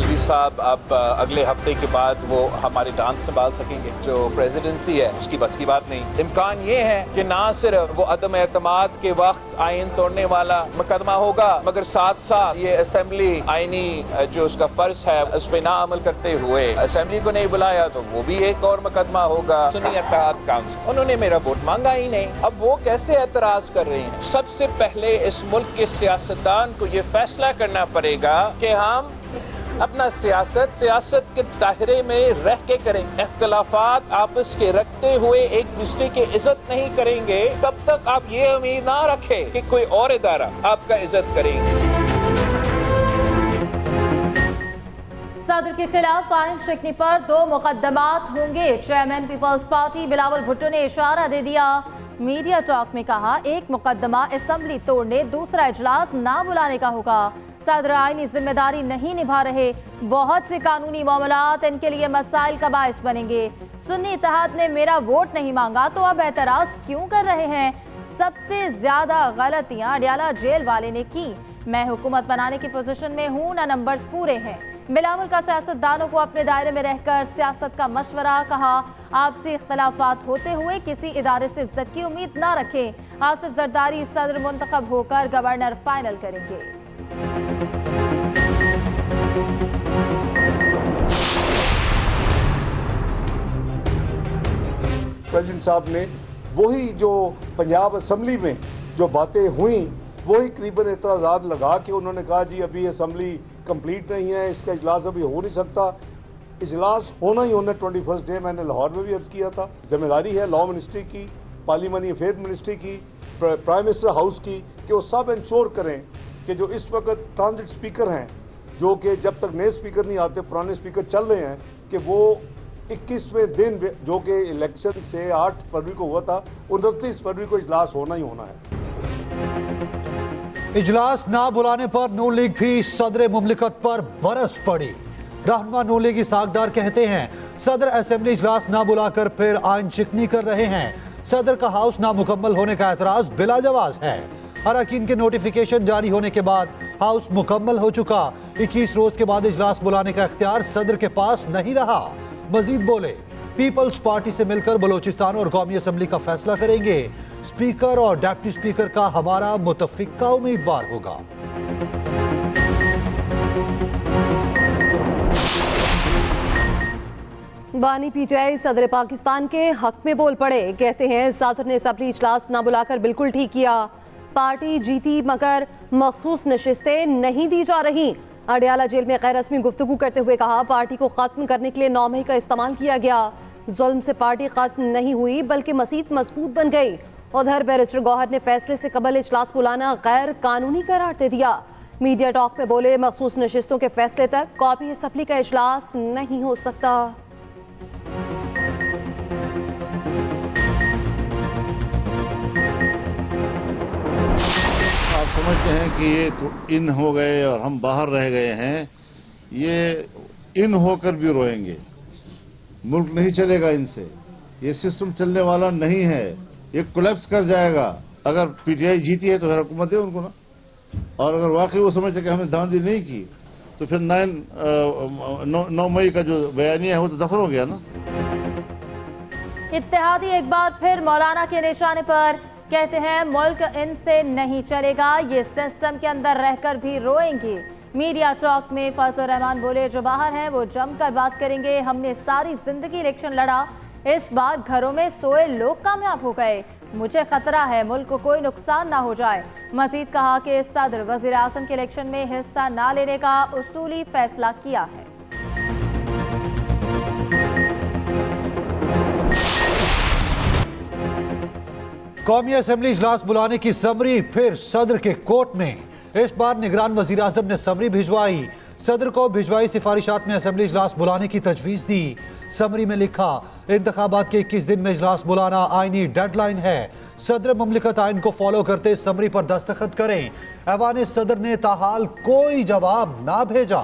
अलवी साहब अब अगले हफ्ते के बाद वो हमारे डांस संभाल सकेंगे। जो प्रेसिडेंसी है उसकी बस की बात नहीं। इम्कान ये है कि ना सिर्फ वो अदम एतमाद के वक्त आइन तोड़ने वाला मुकदमा होगा, मगर साथ साथ ये असेंबली आईनी जो उसका फर्ज है उस पर ना अमल करते हुए असेंबली को नहीं बुलाया तो वो भी एक और मुकदमा होगा। सुन्नी इत्तेहाद काउंसिल, उन्होंने मेरा वोट मांगा ही नहीं, अब वो कैसे एतराज कर रहे हैं। सबसे पहले इस मुल्क के सियासतदान को ये फैसला करना पड़ेगा कि हम अपना सियासत के दायरे में रह के करें। इख्तिलाफात आपस के रखते हुए एक दूसरे की इज्जत नहीं करेंगे तब तक आप ये उम्मीद ना रखें कि कोई और इदारा आपका इज्जत करेंगे। सदर के खिलाफ आइन शिकनी पर 2 मुकदमात होंगे। Chairman Peoples Party Bilawal Bhutto ने इशारा दे दिया। मीडिया टॉक में कहा, एक मुकदमा असेंबली तोड़ने, दूसरा इजलास ना बुलाने का होगा। सदर आईनी जिम्मेदारी नहीं निभा रहे, बहुत से कानूनी मामलात इनके लिए मसाइल का बायस बनेंगे। सुन्नी इत्तेहाद ने मेरा वोट नहीं मांगा तो अब एतराज क्यों कर रहे हैं। सबसे ज्यादा गलतियां अडयाला जेल वाले ने की। मैं हुकूमत बनाने की पोजीशन में हूं, ना नंबर्स पूरे हैं। बिलावल का सियासतदानों को अपने दायरे में रहकर सियासत का मशवरा। कहा, आपसी इख्तलाफात होते हुए किसी इदारे से इज्जत की उम्मीद ना रखें। आसिफ जरदारी सदर मुंतखब होकर गवर्नर फाइनल करेंगे। प्रेसिडेंट साहब ने वही जो पंजाब असेंबली में जो बातें हुई वही करीबन एतराज़ात लगा के उन्होंने कहा जी अभी असेंबली कंप्लीट नहीं है, इसका इजलास अभी हो नहीं सकता। इजलास होना ही होना 21 डे। मैंने लाहौर में भी अर्ज किया था। जिम्मेदारी है लॉ मिनिस्ट्री की, पार्लियामानी अफेयर मिनिस्ट्री की, प्राइम मिनिस्टर हाउस की कि वो सब इंश्योर करें कि जो इस वक्त ट्रांजिट स्पीकर हैं, जो कि जब तक नए स्पीकर नहीं आते पुराने स्पीकर चल रहे हैं, कि वो 21वें दिन जो कि इलेक्शन से 8 फरवरी को हुआ था 29 फरवरी को इजलास होना ही होना है। इजलास ना बुलाने पर नून लीग भी सदर मुमलिकत पर बरस पड़ी। रहनुमा नून लीगी सागदार कहते हैं, सदर असेंबली इजलास ना बुलाकर फिर आइन चिकनी कर रहे हैं। सदर का हाउस नामुकम्मल होने का एतराज बिला जवाज है। अरकान के नोटिफिकेशन जारी होने के बाद हाउस मुकम्मल हो चुका। 21 रोज के बाद इजलास बुलाने का इख्तियार सदर के पास नहीं रहा। मजीद बोले, पीपल्स पार्टी से मिलकर बलोचिस्तान और कौमी असेंबली का फैसला करेंगे। स्पीकर और डिप्टी स्पीकर का हमारा मुतफिका उम्मीदवार होगा। बानी पीटीआई सदर पाकिस्तान के हक में बोल पड़े। कहते हैं, सदर ने असेंबली इजलास ना बुलाकर बिल्कुल ठीक किया। पार्टी जीती मगर मखसूस नशिस्तें नहीं दी जा रही। अडयाला जेल में गैर रस्मी गुफ्तगू करते हुए कहा, पार्टी को खत्म करने के लिए 9 मई का इस्तेमाल किया गया। जुल्म से पार्टी खत्म नहीं हुई बल्कि मजीद मजबूत बन गई। उधर बैरिस्टर गौहर ने फैसले से कबल इजलास बुलाना गैर कानूनी करार दे दिया। मीडिया टॉक में बोले, मखसूस नशिस्तों के फैसले तक कौमी असेंबली का इजलास नहीं हो सकता। आप समझते हैं कि ये तो इन हो गए और हम बाहर रह गए हैं। ये इन होकर भी रोएंगे। मुल्क नहीं चलेगा इनसे। ये सिस्टम चलने वाला नहीं है। ये कोलैप्स कर जाएगा। अगर पीटीआई जीती है तो फिर हुकूमत दे उनको ना, और अगर वाकई वो समझते कि हमने धांधली नहीं की तो फिर 9 मई का जो बयानिया है वो तो दफन हो गया ना। इत्तेहादी एक बार फिर मौलाना के निशाने पर। कहते हैं, मुल्क इनसे नहीं चलेगा, ये सिस्टम के अंदर रहकर भी रोएंगे। मीडिया टॉक में फजलुर रहमान बोले, जो बाहर हैं वो जमकर बात करेंगे। हमने सारी जिंदगी इलेक्शन लड़ा, इस बार घरों में सोए लोग कामयाब हो गए। मुझे खतरा है मुल्क को कोई नुकसान ना हो जाए। मजीद कहा कि सदर वजीर आजम के इलेक्शन में हिस्सा ना लेने का उसूली फैसला किया है। कौमी असेंबली इजलास बुलाने की समरी फिर सदर के कोर्ट में। इस बार निगरान वजीर आजम ने समरी भिजवाई। सदर को भिजवाई सिफारिशात में असेंबली इजलास बुलाने की तजवीज़ दी। समरी में लिखा, इंतखाबात के 21 दिन में इजलास बुलाना आईनी डेडलाइन है। सदर मुमलिकत आइन को फॉलो करते समरी पर दस्तखत करें। ऐवान सदर ने ताहाल कोई जवाब ना भेजा।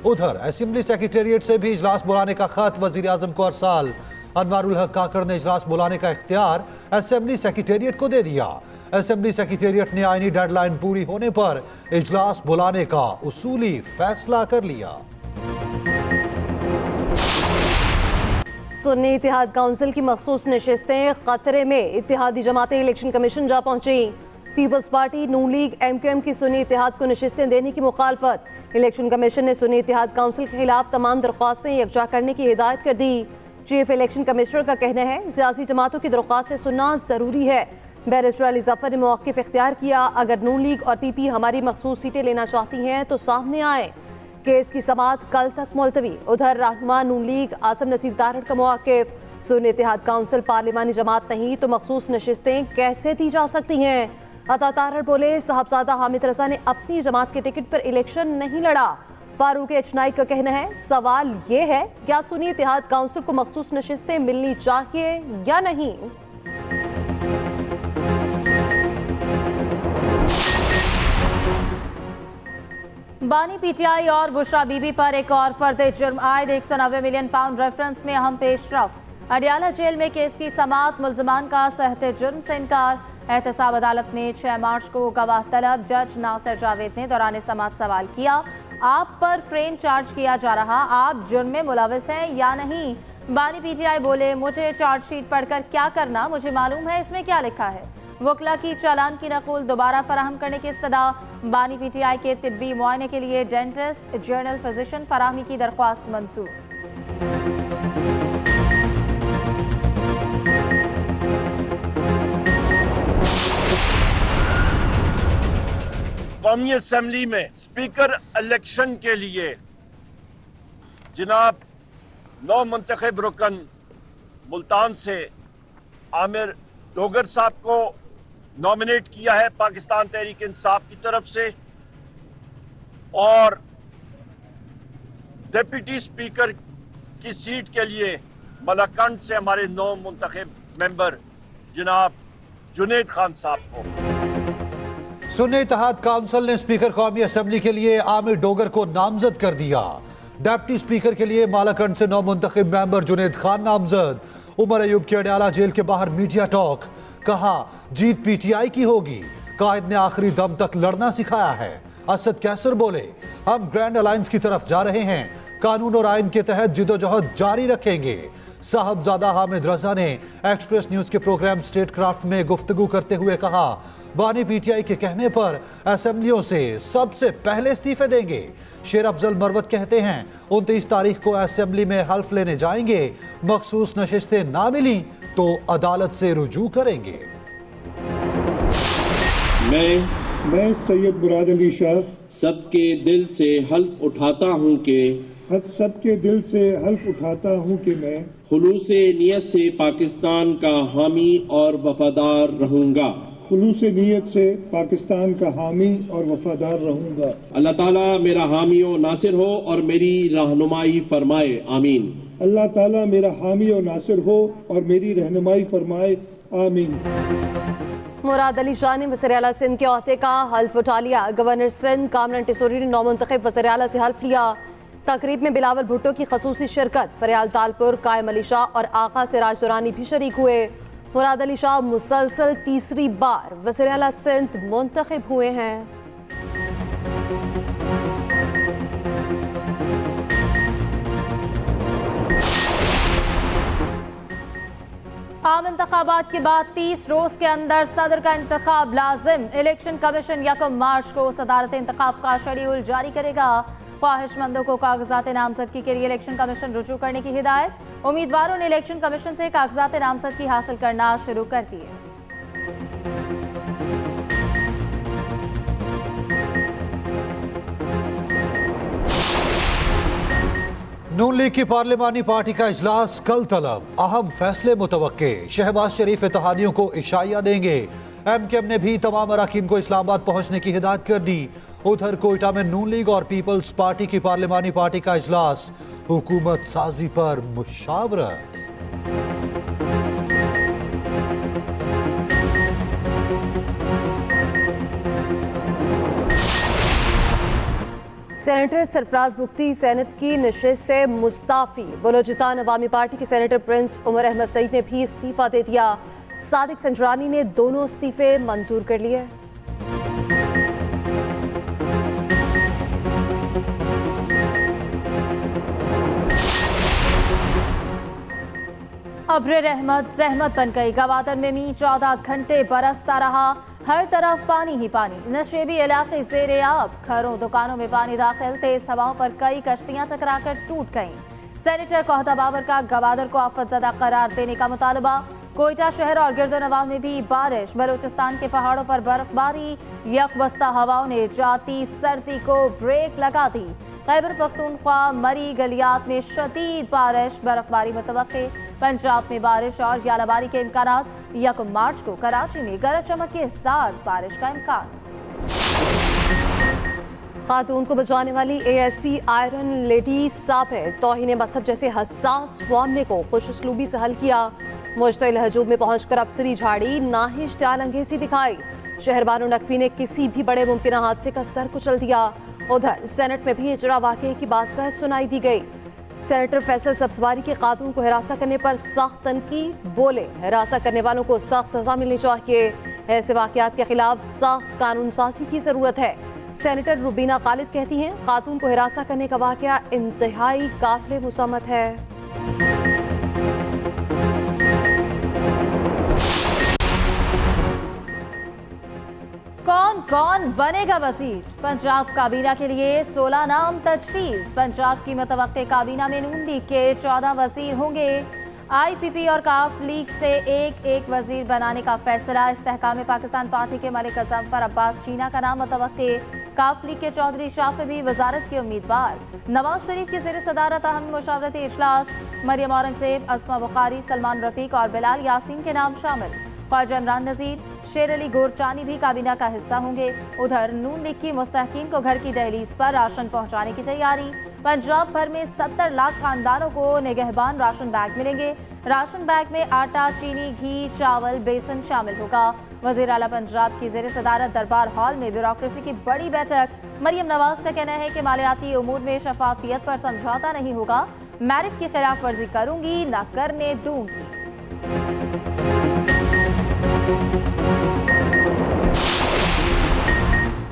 उधर असेंबली सेक्रेटेरिएट से भी इजलास बुलाने का खत वजीर आजम को अरसाल। अनवारुल हक काकर ने इजलास बुलाने का इख्तियार असेंबली सेक्रेटेरिएट को दे दिया। असेंबली सेक्रेटेरिएट ने आईनी डेडलाइन पूरी होने पर इजलास बुलाने का उसूली फैसला कर लिया। सुन्नी इत्तेहाद काउंसिल की मखसूस नशिस्तें खतरे में। इत्तेहादी जमातें इलेक्शन कमीशन जा पहुंची। पीपल्स पार्टी, नून लीग, MQM की सुन्नी इत्तेहाद को नशिस्तें देने की मुखालफत। इलेक्शन कमीशन ने सुन्नी इत्तेहाद काउंसिल के खिलाफ तमाम दरख्वास्तें यकजा करने की हिदायत कर दी। चीफ इलेक्शन कमिश्नर का कहना है सियासी जमातों की दरख्वास्तें सुनना जरूरी है। बैरिस्टर अली जफर ने मौक़िफ़ इख्तियार किया, अगर नून लीग और PP हमारी मखसूस सीटें लेना चाहती हैं तो सामने आए। केस की समाअत कल तक मुलतवी। उधर रहनुमा नून लीग आसम नसीर तारड़ का मौक़िफ़, सुन्नी इत्तेहाद काउंसिल पार्लिमानी जमात नहीं तो मखसूस नशिस्तें कैसे दी जा सकती हैं। अता तारड़ बोले, साहबजादा हामिद रजा ने अपनी जमात के टिकट पर इलेक्शन नहीं लड़ा। फारूक एचनाई का कहना है सवाल ये है क्या सुन्नी इत्तेहाद काउंसिल को मखसूस नशिस्तें मिलनी चाहिए या नहीं। बानी PTI और बुशरा बीबी पर एक और फर्द जुर्म आयद 190 मिलियन पाउंड रेफरेंस में अहम पेशरफ। अडियाला जेल में केस की समाअत, मुल्जमान का सहते जुर्म से इनकार। एहतसाब अदालत में 6 मार्च को गवाह तलब जज नासिर जावेद ने दौरान समाअत सवाल किया, आप पर फ्रेम चार्ज किया जा रहा, आप जुर्म में मुलविस हैं या नहीं। बानी PTI बोले, मुझे चार्जशीट पढ़कर क्या करना, मुझे मालूम है इसमें क्या लिखा है। वकला की चालान की नकूल दोबारा फराहम करने की इस्तदा। बानी PTI के तिब्बी मुआयने के लिए डेंटिस्ट, जर्नल फिजिशियन फराहमी की दरख्वास्त मंजूर। कौमी असेंबली में स्पीकर इलेक्शन के लिए जनाब नौ मुंतखब रुकन मुल्तान से आमिर डोगर साहब को नॉमिनेट किया है पाकिस्तान तहरीक इंसाफ की तरफ से, और डिप्टी स्पीकर की सीट के लिए मलाकंड से हमारे 9 मुंतखब मेंबर जनाब जुनेद खान साहब को। सुन्नी इत्तेहाद काउंसिल ने स्पीकर कौमी असेंबली के लिए आमिर डोगर को नामजद कर दिया। डिप्टी स्पीकर के लिए मालाकंड से 9 मुंतखब मेंबर जुनेद खान नामजद। उमर अयूब के अडियाला जेल के बाहर मीडिया टॉक, कहा जीत PTI की होगी, कायद ने आखिरी दम तक लड़ना सिखाया है। असद कैसर बोले, हम ग्रैंड अलायंस की तरफ जा रहे हैं, कानून और आइन के तहत जिदोजहद जारी रखेंगे। साहबजादा हामिद रजा ने एक्सप्रेस न्यूज के प्रोग्राम स्टेट क्राफ्ट में गुफ्तगू करते हुए कहा, बानी PTI के कहने पर असेंबलियों से सबसे पहले इस्तीफे देंगे। शेर अफजल मरवत कहते हैं 29 तारीख को असेंबली में हल्फ लेने जाएंगे, मखसूस नशिस्तें ना मिली तो अदालत से रुजू करेंगे। मैं सैयद मुराद अली शाह सबके दिल से हल्फ उठाता हूँ कि मैं खुलूसे नियत से पाकिस्तान का हामी और वफादार रहूँगा। अल्लाह ताला मेरा हामी और नासिर हो और मेरी रहनुमाई फरमाए, आमीन। अल्लाह ताला मेरा हामी और नासिर हो और मेरी रहनुमाई फरमाए, आमीन। मुराद अली शाह ने वज़ीर आला सिंध के ओहदे का हल्फ उठा लिया। गवर्नर सिंध कामरान टिसोरी ने नौमुंतखब वज़ीर आला से हल्फ लिया। तकरीब में बिलावल भुट्टो की खसूसी शिरकत, फरियाल तालपुर, कायम अली शाह और आका सिराज दुरानी भी शरीक हुए। मुराद अली शाह मुसलसल तीसरी बार वज़ीर आला सिंध मुंतखब हुए हैं। आम इंतखाबात के बाद 30 रोज के अंदर सदर का इंतखाब लाजिम। इलेक्शन कमीशन 1 मार्च को सदारत इंतखाब का शेड्यूल जारी करेगा। ख्वाहिशमंदों को कागजात नामजदगी के लिए इलेक्शन कमीशन रुजू करने की हिदायत। उम्मीदवारों ने इलेक्शन कमीशन से कागजात नामजदगी हासिल करना शुरू कर दिए। नून लीग की पार्लिमानी पार्टी का इजलास कल तलब, अहम फैसले मुतवक्के। शहबाज शरीफ इत्तेहादियों को इशाया देंगे। MQM ने भी तमाम अराकीन को इस्लामाबाद पहुंचने की हिदायत कर दी। उधर कोयटा में नून लीग और पीपल्स पार्टी की पार्लिमानी पार्टी का इजलास, हुकूमत साजी पर मुशावरत। सेनेटर सरफराज बुख्ती सेनेट की नशिस्त से मुस्ताफी। बलोचिस्तान अवामी पार्टी के सेनेटर प्रिंस उमर अहमद सईद ने भी इस्तीफा दे दिया। सादिक संजरानी ने दोनों इस्तीफे मंजूर कर लिए। अब्र रहमत जहमत बन गई। गवादर में मी 14 घंटे बरसता रहा, हर तरफ पानी ही पानी। नशेबी इलाके ज़ेरे आब, घरों दुकानों में पानी दाखिल। तेज हवाओं पर कई कश्तियां टकराकर टूट गईं। सेनेटर कोहता बाबर का गवादर को आफतज़दा करार देने का मुतालबा। कोयटा शहर और गिरदोनवाह में भी बारिश। बलूचिस्तान के पहाड़ों पर बर्फबारी। यकबस्ता हवाओं ने जाती सर्दी को ब्रेक लगा दी। खैबर पख्तूनख्वा मरी गलियात में शदीद बारिश, बर्फबारी मुतवक्के। पंजाब में बारिश और यालाबारी के इम्कानात। 1 मार्च को कराची में गरज चमक के साथ बारिश का इम्कान। खातून को बचाने वाली ASP आयरन लेडी साबिर तौहीन मजहब जैसे हसास मामले को खुशउस्लूबी से हल किया। मुश्तइल हजूम में पहुंचकर अफसरी झाड़ी, ना इश्तियाल अंगेजी दिखाई। शहरबानो नकवी ने किसी भी बड़े मुमकिन हादसे का सर कुचल दिया। उधर सेनेट में भी इजरा वाक़े की बाज़गाह सुनाई दी गई। सेनेटर फैसल सब्जवारी के खातून को हिरासत करने पर सख्त तनकीद। बोले, हिरासत करने वालों को सख्त सजा मिलनी चाहिए। ऐसे वाक़यात के खिलाफ सख्त कानून साजी की ज़रूरत है। सेनेटर रुबीना खालिद कहती हैं, खातून को हिरासत करने का वाक़या इंतहाई काबिल मुसम्मत है। कौन कौन बनेगा वजीर? पंजाब काबीना के लिए 16 नाम तजवीज़। पंजाब की मुतवक्के काबीना में नून लीग के 14 वजीर होंगे। IPP और काफ लीग से एक वजीर बनाने का फैसला। इस्तेहकाम पाकिस्तान पार्टी के मलिक जफर अब्बास शीना का नाम मुतवक्के। काफ लीग के चौधरी शाफी भी वजारत के उम्मीदवार। नवाज शरीफ की ज़ेर सदारत अहम मुशावरती इजलास। मरियम औरंगजेब, अस्मा बुखारी, सलमान रफीक और बिलाल यासीन के नाम शामिल। ख्वाजा इमरान नज़ीर, शेर अली गोरचानी भी काबीना का हिस्सा होंगे। उधर नून लीग की मुस्तहकीन को घर की दहलीज पर राशन पहुंचाने की तैयारी। पंजाब भर में 70 लाख खानदानों को निगहबान राशन बैग मिलेंगे। राशन बैग में आटा, चीनी, घी, चावल, बेसन शामिल होगा। वज़ीर आला पंजाब की ज़ेर सदारत दरबार हॉल में ब्यूरोक्रेसी की बड़ी बैठक। मरियम नवाज का कहना है कि मालियाती उमूर में शफाफियत पर समझौता नहीं होगा। मेरिट की खिलाफ वर्जी करूंगी, न करने दूंगी।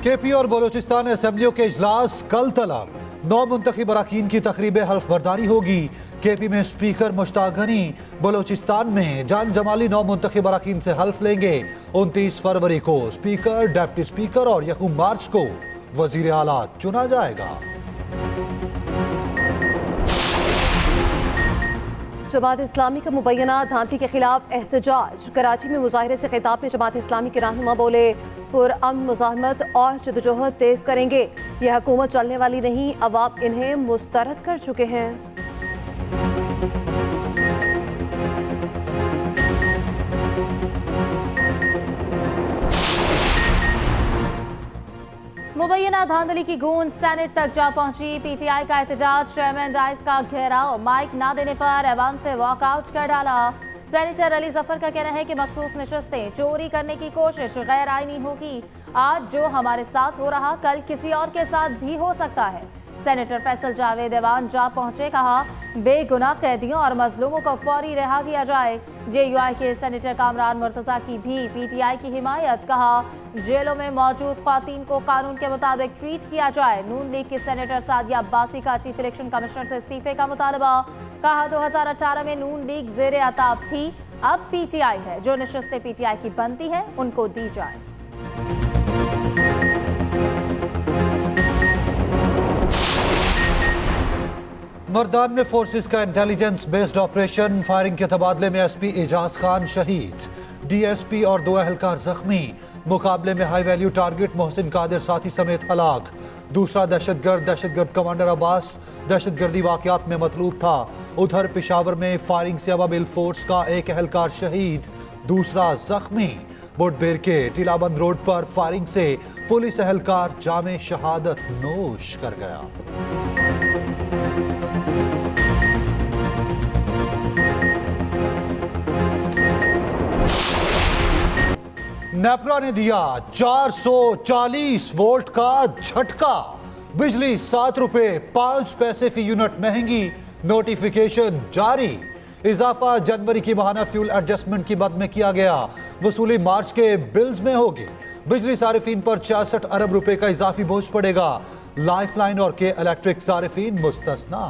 KP और बलूचिस्तान असेंबलियों के इजलास कल तलब। 9 मुंतखब अरकान की तकरीब हल्फ बर्दारी होगी। KP में स्पीकर मुश्ताक गनी, बलूचिस्तान में जान जमाली 9 मुंतखब अरकान से हल्फ लेंगे। 29 फरवरी को स्पीकर, डिप्टी स्पीकर और 1 मार्च को वजीर आला चुना जाएगा। जमात इस्लामी का मुबैना धांधली के खिलाफ एहतजाज। कराची में मुजाहिरे से खिताब में जमात इस्लामी के रहनुमा बोले, पुरअमन मुज़ाहमत और जदोजहद तेज करेंगे। यह हुकूमत चलने वाली नहीं, अवाम इन्हें मुस्तरद कर चुके हैं। मुबैना धांधली की गूंज सेनेट तक जा पहुंची। PTI का एहतजाज, चेयरमैन राइस का घेराव, माइक ना देने पर ऐवान से वॉकआउट कर डाला। सेनेटर अली जफर का कहना है कि मखसूस नशस्तें चोरी करने की कोशिश गैर आईनी होगी। आज जो हमारे साथ हो रहा कल किसी और के साथ भी हो सकता है। सेनेटर फैसल जावेद ऐवान जा पहुंचे, कहा बेगुनाह कैदियों और मजलूमों को फौरी रिहा किया जाए। JUI के सेनेटर कामरान मुर्तजा की भी PTI की हिमायत, कहा जेलों में मौजूद ख्वातीन को कानून के मुताबिक ट्रीट किया जाए। नून लीग की सेनेटर सादिया अब्बासी का चीफ इलेक्शन कमिश्नर से इस्तीफे का मुतालबा, कहा 2018 में नून लीग ज़ेरे अताब थी, अब PTI है। जो नशस्तें PTI की बनती हैं उनको दी जाए। मर्दान में फोर्सेस का इंटेलिजेंस बेस्ड ऑपरेशन। फायरिंग के तबादले में SP एजाज खान शहीद, DSP और 2 अहलकार जख्मी। मुकाबले में high value target Mohsin Qadir साथी समेत हलाक। दूसरा दहशतगर्द कमांडर अब्बास दहशतगर्दी वाकयात में मतलूब था। उधर पेशावर में फायरिंग से अवामिल फोर्स का 1 अहलकार शहीद, दूसरा जख्मी। बुटबेर के टीलाबंद रोड पर फायरिंग से पुलिस अहलकार जामे शहादत नोश कर गया। नेपरा ने दिया 440 वोल्ट का झटका। बिजली 7 रुपए 5 पैसे फी यूनिट महंगी, नोटिफिकेशन जारी। इजाफा जनवरी की माहाना फ्यूल एडजस्टमेंट की मद में किया गया, वसूली मार्च के बिल्स में होगी। बिजली सारिफीन पर 66 अरब रुपए का इजाफी बोझ पड़ेगा। लाइफलाइन और के इलेक्ट्रिक सारिफीन मुस्तस्ना।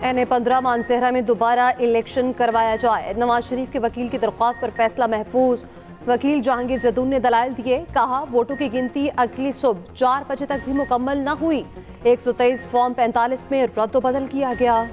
NA-15 मानसेहरा में दोबारा इलेक्शन करवाया जाए, नवाज शरीफ के वकील की दरख्वास्त पर फैसला महफूज। वकील जहांगीर जदून ने दलाइल दिए, कहा वोटों की गिनती अगली सुबह 4 बजे तक भी मुकम्मल न हुई। 123 फॉर्म 45 में रद्द-बदल किया गया।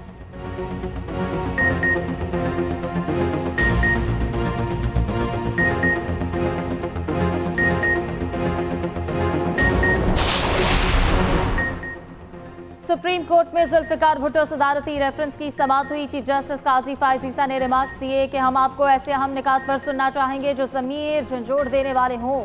सुप्रीम कोर्ट में जुल्फिकार भुट्टो सदारती रेफरेंस की समाअत हुई। चीफ जस्टिस काजी फायज ईसा ने रिमार्क्स दिए कि हम आपको ऐसे अहम निकात पर सुनना चाहेंगे जो ज़मीर झंझोड़ देने वाले हों।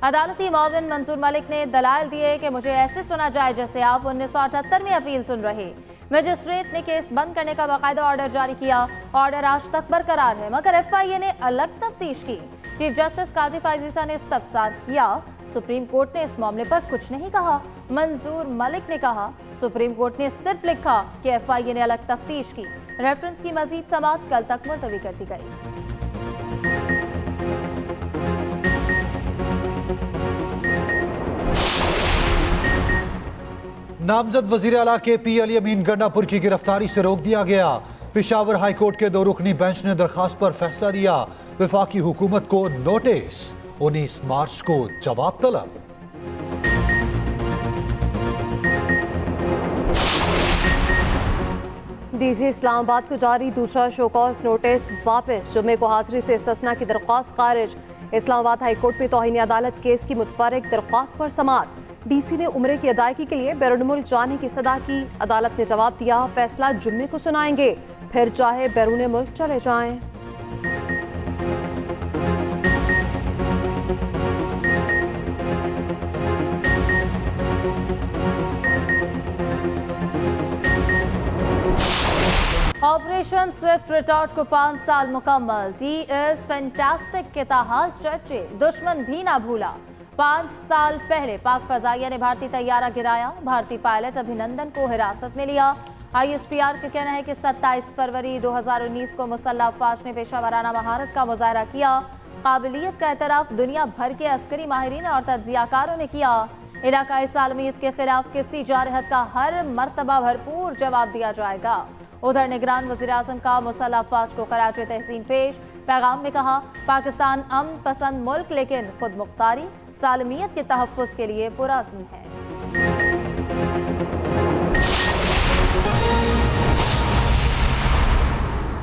अदालती मुआविन मंजूर मलिक ने दलाइल दिए कि मुझे ऐसे सुना जाए जैसे आप 1978 में अपील सुन रहे। मजिस्ट्रेट ने केस बंद करने का बाकायदा ऑर्डर जारी किया। ऑर्डर आज तक बरकरार है, मगर FIA ने अलग तफ्तीश की। चीफ जस्टिस काजी फायज ईसा ने इस्तफसार किया, सुप्रीम कोर्ट ने इस मामले पर कुछ नहीं कहा। मंजूर मलिक ने कहा, सुप्रीम कोर्ट ने सिर्फ लिखा कि FIA ने अलग तफ्तीश की। रेफरेंस की मजीद समाअत कल तक मुलतवी कर दी गई। नामजद वजीर आला KP अली अमीन गंडापुर की गिरफ्तारी से रोक दिया गया। पेशावर हाई कोर्ट के 2 रुकनी बेंच ने दरखास्त पर फैसला दिया। वफाकी हुकूमत को नोटिस, 19 मार्च को जवाब तलब। DC इस्लामाबाद को जारी दूसरा शोकॉज नोटिस वापस। जुम्मे को हाजिरी से इस्तिस्ना की दरख्वास्त खारिज। इस्लामाबाद हाई कोर्ट में तौहीन अदालत केस की मुतफर्रिक दरख्वास्त पर समाअत। DC ने उम्रे की अदायगी के लिए बैरून मुल्क जाने की सदा की। अदालत ने जवाब दिया, फैसला जुम्मे को सुनाएंगे, फिर चाहे बैरून मुल्क चले जाएं। ऑपरेशन स्विफ्ट रिटॉर्ट को 5 साल मुकम्मल। टी इज फैंटास्टिक के ताहाल चर्चे, दुश्मन भी ना भूला। 5 साल पहले पाक फजाइया ने भारतीय तैयारा गिराया। भारतीय पायलट अभिनंदन को हिरासत में लिया। ISPR का कहना है कि 27 फरवरी 2019 को मुसल्लह अफवाज ने पेशावराना महारत का मुजाहरा किया। काबिलियत का एतराफ दुनिया भर के अस्करी माहिरीन और तज्जियाकारों ने किया। इलाकाई सालमियत के खिलाफ किसी जारहत का हर मरतबा भरपूर जवाब दिया जाएगा। उधर निगरान वज़ीर आज़म का मुसल्लह अफवाज को खराज तहसीन पेश। पैगाम में कहा, पाकिस्तान अमन पसंद मुल्क लेकिन खुद मुख्तारी सालमियत के तहफ़्फ़ुज़ के लिए पुरअज़्म है।